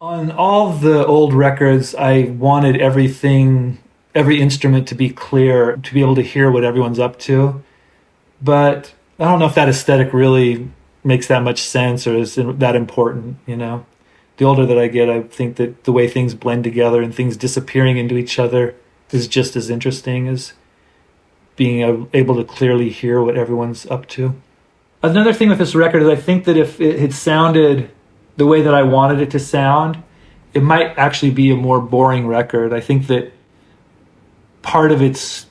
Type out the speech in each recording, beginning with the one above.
On all the old records, I wanted everything, every instrument to be clear, to be able to hear what everyone's up to. But I don't know if that aesthetic really makes that much sense or is that important, you know? The older that I get, I think that the way things blend together and things disappearing into each other is just as interesting as being able to clearly hear what everyone's up to. Another thing with this record is I think that if it had sounded the way that I wanted it to sound, it might actually be a more boring record. I think that part of its,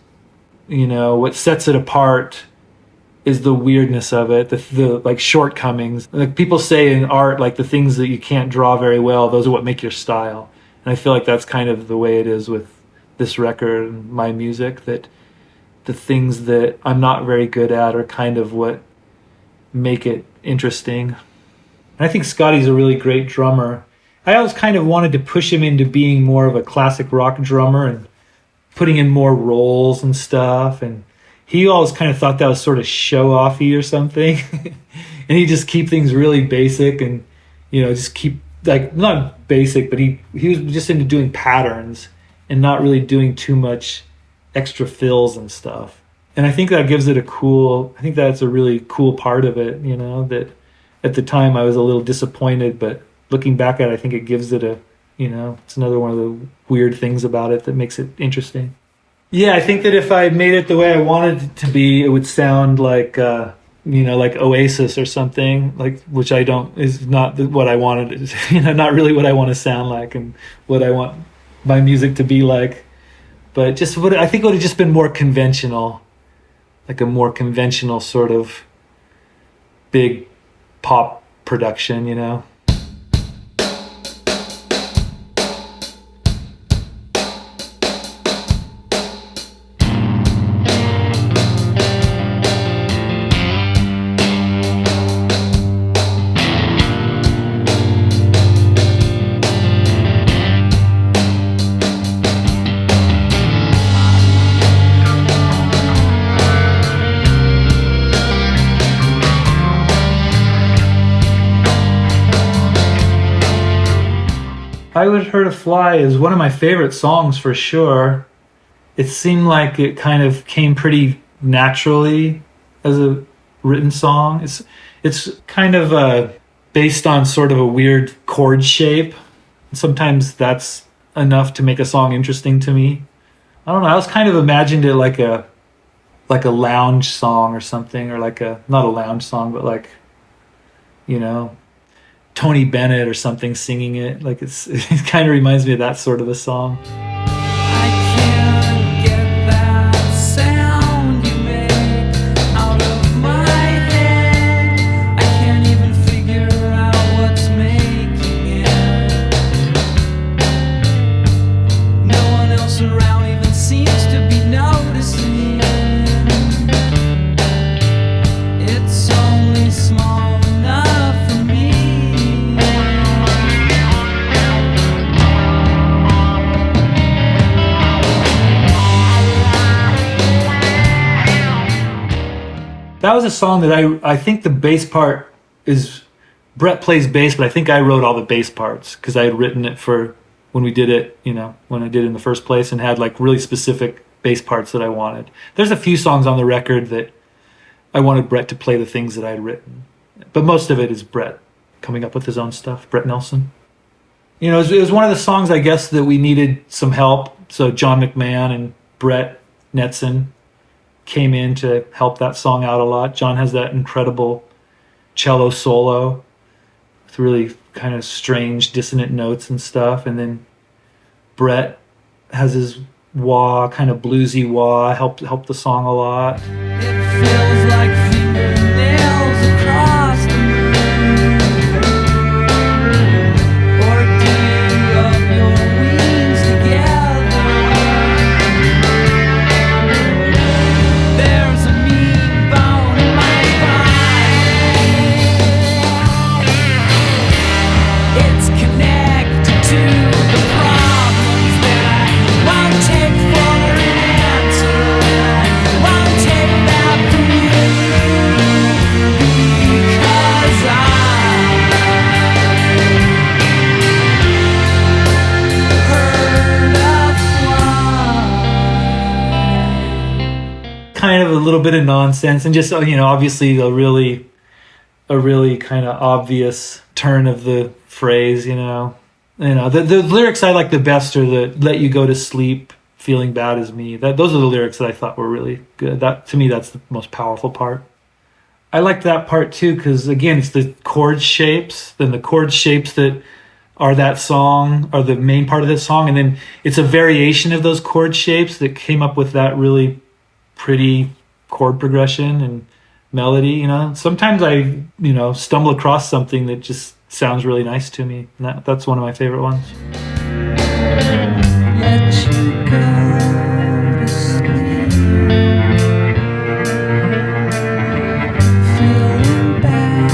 what sets it apart is the weirdness of it, the like shortcomings. Like people say in art, like the things that you can't draw very well, those are what make your style. And I feel like that's kind of the way it is with this record and my music, that the things that I'm not very good at are kind of what make it interesting. And I think Scotty's a really great drummer. I always kind of wanted to push him into being more of a classic rock drummer and putting in more rolls and stuff, and he always kind of thought that was sort of show-offy or something. And he just keep things really basic and, just keep, like, not basic, but he was just into doing patterns and not really doing too much extra fills and stuff. And I think that gives it I think that's a really cool part of it, that at the time I was a little disappointed, but looking back at it, I think it gives it it's another one of the weird things about it that makes it interesting. Yeah, I think that if I made it the way I wanted it to be, it would sound like, like Oasis or something, like, which is not what I wanted, not really what I want to sound like and what I want my music to be like. But I think it would have just been more conventional, like a more conventional sort of big pop production, I Would Hurt a Fly is one of my favorite songs for sure. It seemed like it kind of came pretty naturally as a written song. It's kind of based on sort of a weird chord shape. Sometimes that's enough to make a song interesting to me. I don't know. I was kind of imagined it like a lounge song or something, or not a lounge song, but Tony Bennett or something singing it. Like it kind of reminds me of that sort of a song. That was a song that I think the bass part is, Brett plays bass, but I think I wrote all the bass parts because I had written it for when we did it, when I did it in the first place, and had like really specific bass parts that I wanted. There's a few songs on the record that I wanted Brett to play the things that I had written, but most of it is Brett coming up with his own stuff, Brett Nelson. It was one of the songs, I guess, that we needed some help. So John McMahon and Brett Netson came in to help that song out a lot. John has that incredible cello solo with really kind of strange dissonant notes and stuff. And then Brett has his wah, kind of bluesy wah, helped the song a lot. It feels like fingernails across the moon. Or do you rub your wings together? There's a mean bone in my body. It's connected to the problems that I won't take for an answer. I won't take that from you. kind of a little bit of nonsense, and just, you know, obviously a really kind of obvious turn of the phrase, you know. The lyrics I like the best are the "Let you go to sleep, feeling bad as me." Those are the lyrics that I thought were really good. That, to me, that's the most powerful part. I liked that part too because, again, it's the chord shapes. Then the chord shapes that are that song are the main part of this song, and then it's a variation of those chord shapes that came up with that really pretty chord progression and melody. You know, sometimes I, you know, stumble across something that just sounds really nice to me, and that's one of my favorite ones. Let you go to sleep, feeling bad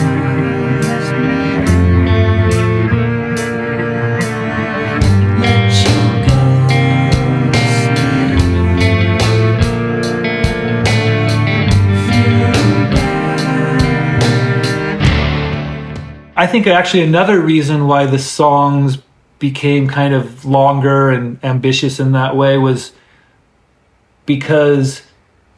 as me. Let you go to sleep, feeling bad. I think actually another reason why the songs became kind of longer and ambitious in that way was because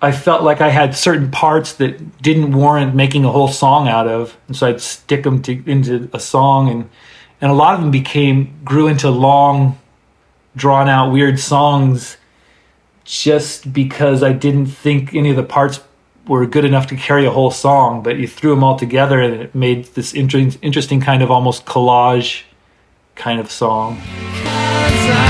I felt like I had certain parts that didn't warrant making a whole song out of, and so I'd stick them into a song, and a lot of them grew into long, drawn out, weird songs, just because I didn't think any of the parts were good enough to carry a whole song. But you threw them all together, and it made this interesting kind of almost collage kind of song. 'Cause I